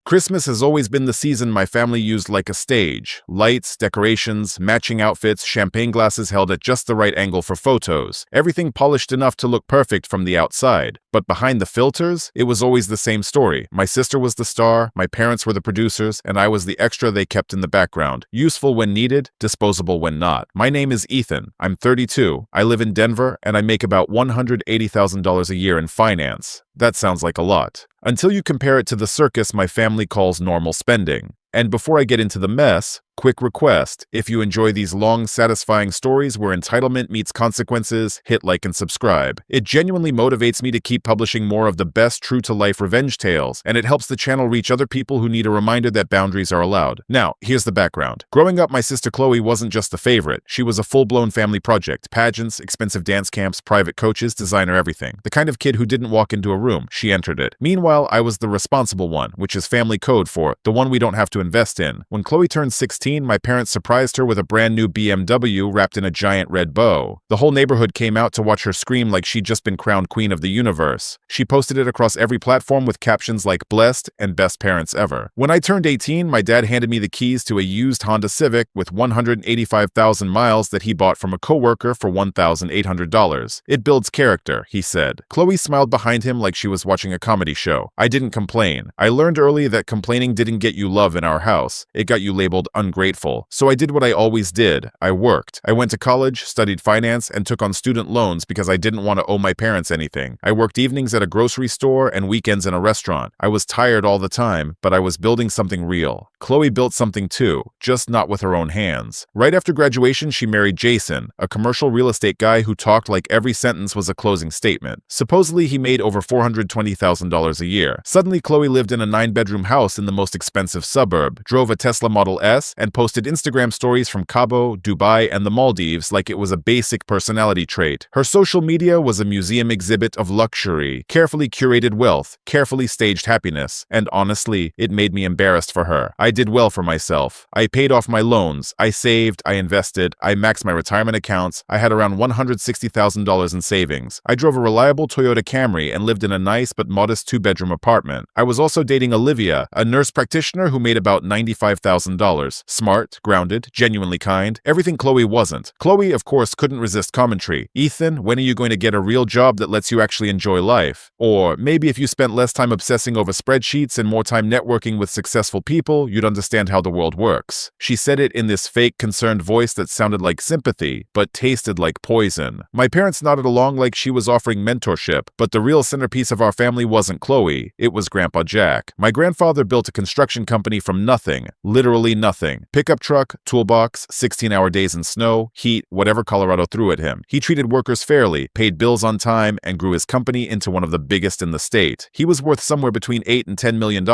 Christmas has always been the season my family used like a stage. Lights, decorations, matching outfits, champagne glasses held at just the right angle for photos. Everything polished enough to look perfect from the outside. But behind the filters, it was always the same story. My sister was the star, my parents were the producers, and I was the extra they kept in the background. Useful when needed, disposable when not. My name is Ethan. I'm 32. I live in Denver, and I make about $180,000 a year in finance. That sounds like a lot. Until you compare it to the circus my family calls normal spending. And before I get into the mess, quick request: if you enjoy these long, satisfying stories where entitlement meets consequences, hit like and subscribe. It genuinely motivates me to keep publishing more of the best true-to-life revenge tales, and it helps the channel reach other people who need a reminder that boundaries are allowed. Now, here's the background. Growing up, my sister Khloe wasn't just the favorite. She was a full-blown family project. Pageants, expensive dance camps, private coaches, designer everything. The kind of kid who didn't walk into a room, she entered it. Meanwhile, I was the responsible one, which is family code for the one we don't have to invest in. When Khloe turned 16, my parents surprised her with a brand new BMW wrapped in a giant red bow. The whole neighborhood came out to watch her scream like she'd just been crowned queen of the universe. She posted it across every platform with captions like "blessed" and "best parents ever." When I turned 18, my dad handed me the keys to a used Honda Civic with 185,000 miles that he bought from a coworker for $1,800. "It builds character," he said. Khloe smiled behind him like she was watching a comedy show. I didn't complain. I learned early that complaining didn't get you love in our house. It got you labeled ungrateful. So I did what I always did. I worked. I went to college, studied finance, and took on student loans because I didn't want to owe my parents anything. I worked evenings at a grocery store and weekends in a restaurant. I was tired all the time, but I was building something real. Khloe built something too, just not with her own hands. Right after graduation, she married Jason, a commercial real estate guy who talked like every sentence was a closing statement. Supposedly, he made over $420,000 a year. Suddenly, Khloe lived in a 9-bedroom house in the most expensive suburb, drove a Tesla Model S, and posted Instagram stories from Cabo, Dubai, and the Maldives like it was a basic personality trait. Her social media was a museum exhibit of luxury, carefully curated wealth, carefully staged happiness, and honestly, it made me embarrassed for her. I did well for myself. I paid off my loans, I saved, I invested, I maxed my retirement accounts, I had around $160,000 in savings. I drove a reliable Toyota Camry and lived in a nice but modest 2-bedroom apartment. I was also dating Olivia, a nurse practitioner who made about $95,000. Smart, grounded, genuinely kind, everything Khloe wasn't. Khloe, of course, couldn't resist commentary. "Ethan, when are you going to get a real job that lets you actually enjoy life?" Or, "Maybe if you spent less time obsessing over spreadsheets and more time networking with successful people, you'd understand how the world works." She said it in this fake, concerned voice that sounded like sympathy, but tasted like poison. My parents nodded along like she was offering mentorship, but the real centerpiece of our family wasn't Khloe, it was Grandpa Jack. My grandfather built a construction company from nothing, literally nothing. Pickup truck, toolbox, 16-hour days in snow, heat, whatever Colorado threw at him. He treated workers fairly, paid bills on time, and grew his company into one of the biggest in the state. He was worth somewhere between $8 and $10 million,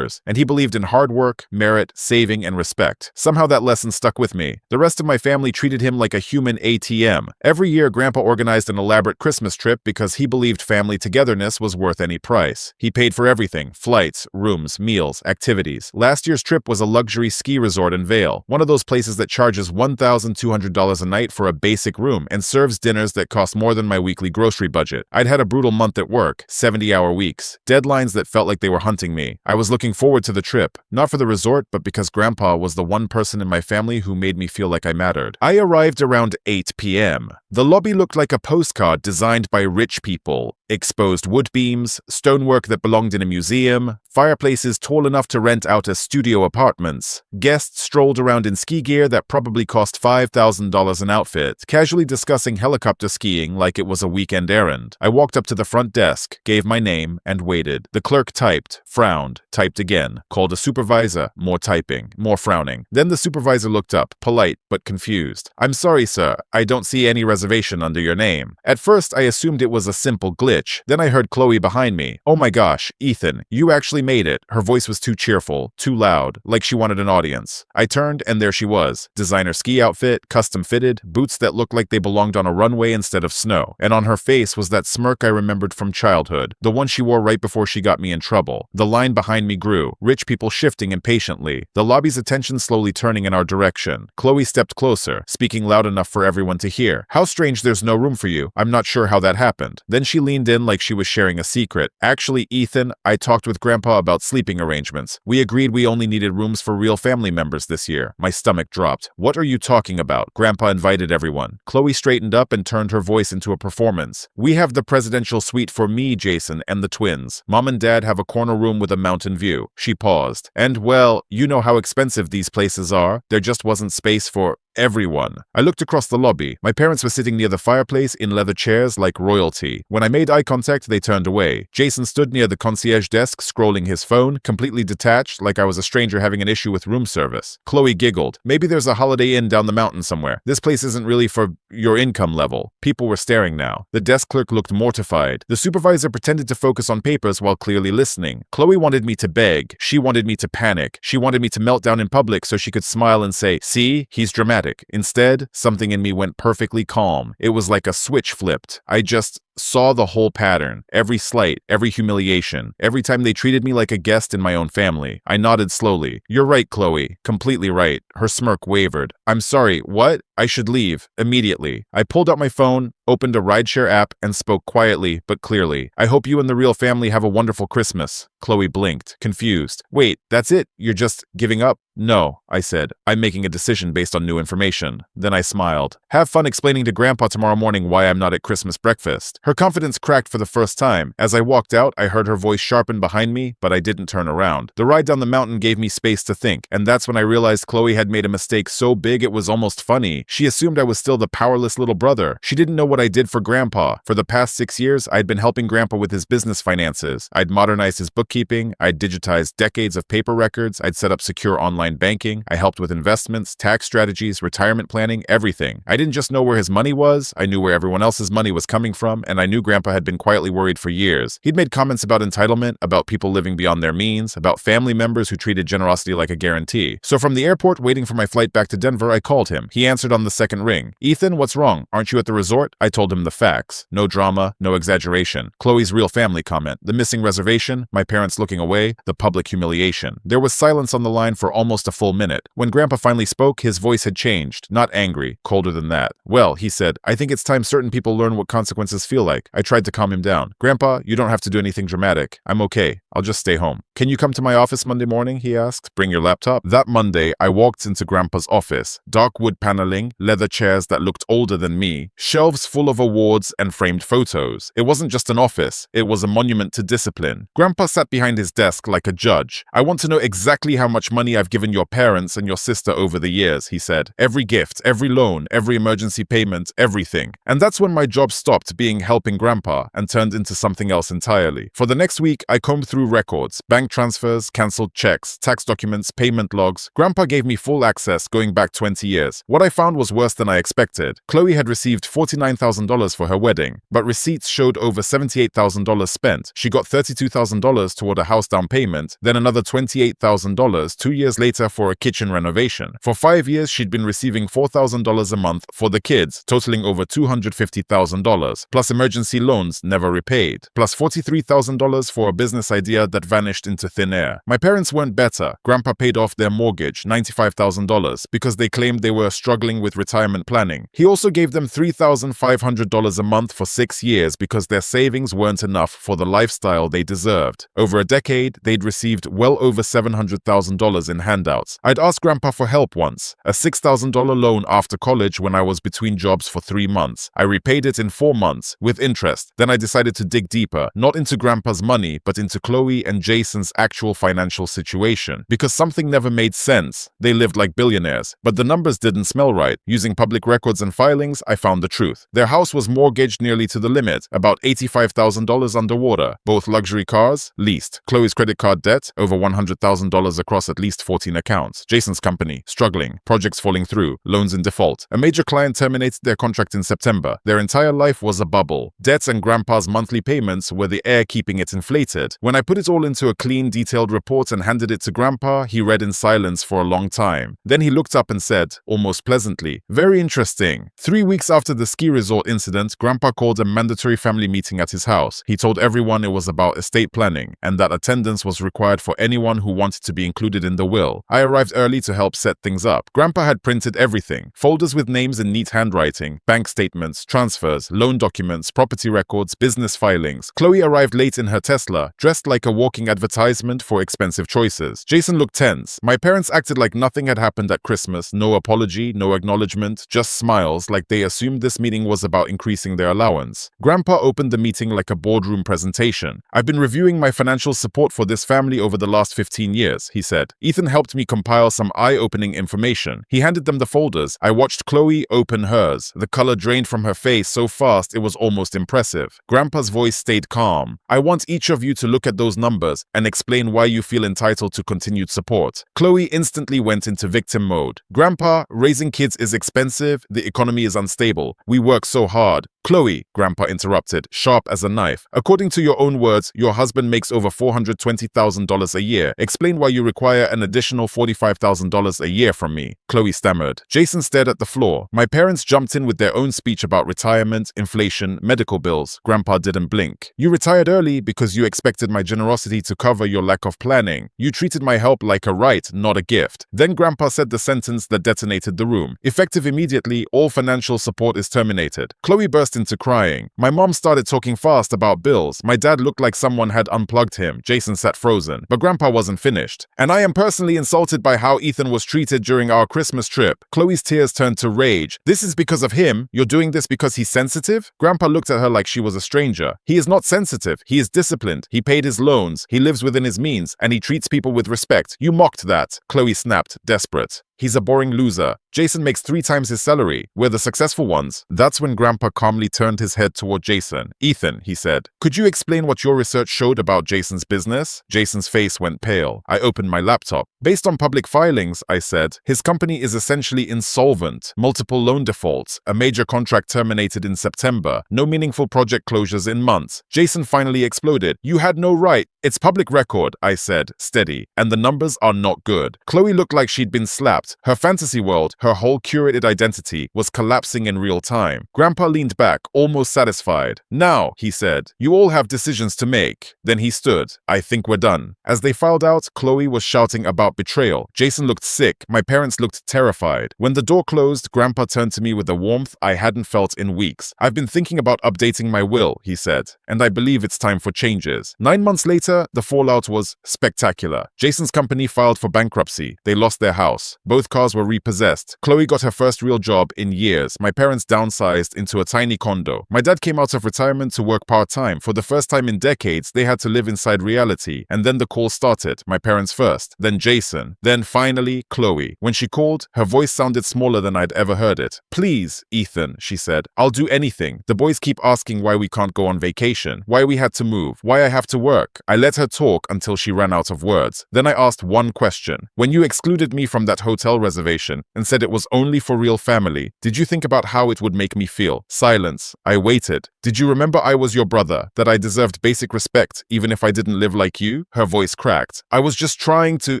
and he believed in hard work, merit, saving, and respect. Somehow that lesson stuck with me. The rest of my family treated him like a human ATM. Every year, Grandpa organized an elaborate Christmas trip because he believed family togetherness was worth any price. He paid for everything: flights, rooms, meals, activities. Last year's trip was a luxury ski resort in Vail, one of those places that charges $1,200 a night for a basic room and serves dinners that cost more than my weekly grocery budget. I'd had a brutal month at work, 70-hour weeks, deadlines that felt like they were hunting me. I was looking forward to the trip, not for the resort, but because Grandpa was the one person in my family who made me feel like I mattered. I arrived around 8 p.m. The lobby looked like a postcard designed by rich people. Exposed wood beams, stonework that belonged in a museum, fireplaces tall enough to rent out as studio apartments. Guests strolled around in ski gear that probably cost $5,000 an outfit, casually discussing helicopter skiing like it was a weekend errand. I walked up to the front desk, gave my name, and waited. The clerk typed, frowned, typed again, called a supervisor, more typing, more frowning. Then the supervisor looked up, polite but confused. "I'm sorry, sir, I don't see any reservation under your name." At first, I assumed it was a simple glitch. Then I heard Khloe behind me. "Oh my gosh, Ethan, you actually made it." Her voice was too cheerful, too loud, like she wanted an audience. I turned and there she was. Designer ski outfit, custom fitted, boots that looked like they belonged on a runway instead of snow. And on her face was that smirk I remembered from childhood, the one she wore right before she got me in trouble. The line behind me grew, rich people shifting impatiently, the lobby's attention slowly turning in our direction. Khloe stepped closer, speaking loud enough for everyone to hear. "How strange there's no room for you. I'm not sure how that happened." Then she leaned in like she was sharing a secret. "Actually, Ethan, I talked with Grandpa Grandpa about sleeping arrangements. We agreed we only needed rooms for real family members this year. My stomach dropped. What are you talking about? Grandpa invited everyone. Khloe straightened up and turned her voice into a performance. We have the presidential suite for me, Jason, and the twins. Mom and Dad have a corner room with a mountain view. She paused. And well, you know how expensive these places are. There just wasn't space for everyone. I looked across the lobby. My parents were sitting near the fireplace in leather chairs like royalty. When I made eye contact, they turned away. Jason stood near the concierge desk, scrolling his phone, completely detached, like I was a stranger having an issue with room service. Khloe giggled. Maybe there's a Holiday Inn down the mountain somewhere. This place isn't really for your income level. People were staring now. The desk clerk looked mortified. The supervisor pretended to focus on papers while clearly listening. Khloe wanted me to beg. She wanted me to panic. She wanted me to melt down in public so she could smile and say, "See, he's dramatic." Instead, something in me went perfectly calm. It was like a switch flipped. I just saw the whole pattern, every slight, every humiliation, every time they treated me like a guest in my own family. I nodded slowly. "You're right, Khloe. Completely right." Her smirk wavered. "I'm sorry, what? I should leave. Immediately." I pulled out my phone, opened a rideshare app, and spoke quietly but clearly. "I hope you and the real family have a wonderful Christmas." Khloe blinked, confused. "Wait, that's it? You're just giving up?" "No," I said. "I'm making a decision based on new information." Then I smiled. "Have fun explaining to Grandpa tomorrow morning why I'm not at Christmas breakfast." Her confidence cracked for the first time. As I walked out, I heard her voice sharpen behind me, but I didn't turn around. The ride down the mountain gave me space to think, and that's when I realized Khloe had made a mistake so big it was almost funny. She assumed I was still the powerless little brother. She didn't know what I did for Grandpa. For the past 6 years, I'd been helping Grandpa with his business finances. I'd modernized his bookkeeping, I'd digitized decades of paper records, I'd set up secure online banking, I helped with investments, tax strategies, retirement planning, everything. I didn't just know where his money was, I knew where everyone else's money was coming from, and I knew Grandpa had been quietly worried for years. He'd made comments about entitlement, about people living beyond their means, about family members who treated generosity like a guarantee. So from the airport, waiting for my flight back to Denver, I called him. He answered on the second ring. "Ethan, what's wrong? Aren't you at the resort?" I told him the facts. No drama, no exaggeration. Khloe's real family comment, the missing reservation, my parents looking away, the public humiliation. There was silence on the line for almost a full minute. When Grandpa finally spoke, his voice had changed. Not angry, colder than that. "Well," he said, "I think it's time certain people learn what consequences feel like." I tried to calm him down. "Grandpa, you don't have to do anything dramatic. I'm okay. I'll just stay home." "Can you come to my office Monday morning?" he asked. "Bring your laptop?" That Monday, I walked into Grandpa's office. Dark wood paneling, leather chairs that looked older than me, shelves full of awards and framed photos. It wasn't just an office. It was a monument to discipline. Grandpa sat behind his desk like a judge. "I want to know exactly how much money I've given your parents and your sister over the years," he said. "Every gift, every loan, every emergency payment, everything." And that's when my job stopped being helping Grandpa and turned into something else entirely. For the next week, I combed through records, bank transfers, cancelled checks, tax documents, payment logs. Grandpa gave me full access going back 20 years. What I found was worse than I expected. Khloe had received $49,000 for her wedding, but receipts showed over $78,000 spent. She got $32,000 toward a house down payment, then another $28,000 2 years later for a kitchen renovation. For 5 years, she'd been receiving $4,000 a month for the kids, totaling over $250,000, plus emergency loans never repaid, plus $43,000 for a business idea that vanished into thin air. My parents weren't better. Grandpa paid off their mortgage, $95,000, because they claimed they were struggling with retirement planning. He also gave them $3,500 a month for 6 years because their savings weren't enough for the lifestyle they deserved. Over a decade, they'd received well over $700,000 in handouts. I'd asked Grandpa for help once, a $6,000 loan after college when I was between jobs for 3 months. I repaid it in 4 months, with interest. Then I decided to dig deeper, not into Grandpa's money, but into Khloe and Jason's actual financial situation. Because something never made sense. They lived like billionaires, but the numbers didn't smell right. Using public records and filings, I found the truth. Their house was mortgaged nearly to the limit, about $85,000 underwater. Both luxury cars, leased. Khloe's credit card debt, over $100,000 across at least 14 accounts. Jason's company, struggling. Projects falling through. Loans in default. A major client terminated their contract in September. Their entire life was a bubble. Debts and Grandpa's monthly payments were the air keeping it inflated. When I put it all into a clean, detailed report and handed it to Grandpa, he read in silence for a long time. Then he looked up and said, almost pleasantly, "Very interesting." 3 weeks after the ski resort incident, Grandpa called a mandatory family meeting at his house. He told everyone it was about estate planning and that attendance was required for anyone who wanted to be included in the will. I arrived early to help set things up. Grandpa had printed everything. Folders with names in neat handwriting, bank statements, transfers, loan documents, documents, property records, business filings. Khloe arrived late in her Tesla, dressed like a walking advertisement for expensive choices. Jason looked tense. My parents acted like nothing had happened at Christmas. No apology, no acknowledgement, just smiles like they assumed this meeting was about increasing their allowance. Grandpa opened the meeting like a boardroom presentation. I've been reviewing my financial support for this family over the last 15 years, he said. Ethan helped me compile some eye-opening information. He handed them the folders. I watched Khloe open hers. The color drained from her face so fast it was almost impressive. Grandpa's voice stayed calm. I want each of you to look at those numbers and explain why you feel entitled to continued support. Khloe instantly went into victim mode. Grandpa, raising kids is expensive. The economy is unstable. We work so hard. Khloe, Grandpa interrupted, sharp as a knife. According to your own words, your husband makes over $420,000 a year. Explain why you require an additional $45,000 a year from me. Khloe stammered. Jason stared at the floor. My parents jumped in with their own speech about retirement, inflation, medical bills. Grandpa didn't blink. You retired early because you expected my generosity to cover your lack of planning. You treated my help like a right, not a gift. Then Grandpa said the sentence that detonated the room. Effective immediately, all financial support is terminated. Khloe burst into crying. My mom started talking fast about bills. My dad looked like someone had unplugged him. Jason sat frozen. But Grandpa wasn't finished. And I am personally insulted by how Ethan was treated during our Christmas trip. Khloe's tears turned to rage. This is because of him? You're doing this because he's sensitive? Grandpa looked at her like she was a stranger. He is not sensitive. He is disciplined. He paid his loans. He lives within his means. And he treats people with respect. You mocked that. Khloe snapped, desperate. He's a boring loser. Jason makes 3 times his salary. We're the successful ones. That's when Grandpa calmly turned his head toward Jason. Ethan, he said, could you explain what your research showed about Jason's business? Jason's face went pale. I opened my laptop. Based on public filings, I said, his company is essentially insolvent. Multiple loan defaults. A major contract terminated in September. No meaningful project closures in months. Jason finally exploded. You had no right. It's public record, I said, steady. And the numbers are not good. Khloe looked like she'd been slapped. Her fantasy world, her whole curated identity, was collapsing in real time. Grandpa leaned back, almost satisfied. Now, he said, you all have decisions to make. Then he stood. I think we're done. As they filed out, Khloe was shouting about betrayal. Jason looked sick. My parents looked terrified. When the door closed, Grandpa turned to me with a warmth I hadn't felt in weeks. I've been thinking about updating my will, he said, and I believe it's time for changes. 9 months later, the fallout was spectacular. Jason's company filed for bankruptcy. They lost their house. Both cars were repossessed. Khloe got her first real job in years. My parents downsized into a tiny condo. My dad came out of retirement to work part-time. For the first time in decades, they had to live inside reality. And then the call started. My parents first, then Jason, then finally Khloe. When she called, her voice sounded smaller than I'd ever heard it. Please, Ethan, she said, I'll do anything. The boys keep asking why we can't go on vacation, why we had to move, why I have to work. I let her talk until she ran out of words. Then I asked one question. When you excluded me from that hotel reservation and said it was only for real family, did you think about how it would make me feel? Silence. I waited. Did you remember I was your brother, that I deserved basic respect even if I didn't live like you? Her voice cracked. I was just trying to...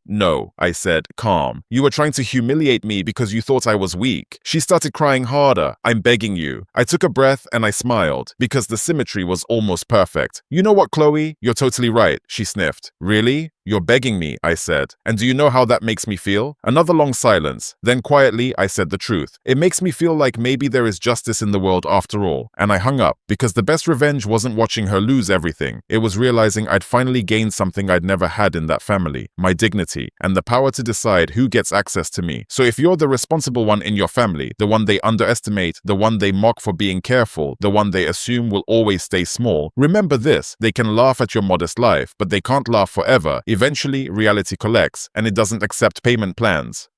No, I said, calm. You were trying to humiliate me because you thought I was weak. She started crying harder. I'm begging you. I took a breath and I smiled because the symmetry was almost perfect. You know what, Khloe? You're totally right, she sniffed. Really? You're begging me, I said. And do you know how that makes me feel? Another long silence. Then quietly, I said the truth. It makes me feel like maybe there is justice in the world after all. And I hung up, because the best revenge wasn't watching her lose everything. It was realizing I'd finally gained something I'd never had in that family. My dignity, and the power to decide who gets access to me. So if you're the responsible one in your family, the one they underestimate, the one they mock for being careful, the one they assume will always stay small, remember this: they can laugh at your modest life, but they can't laugh forever. Eventually, reality collects, and it doesn't accept payment plans.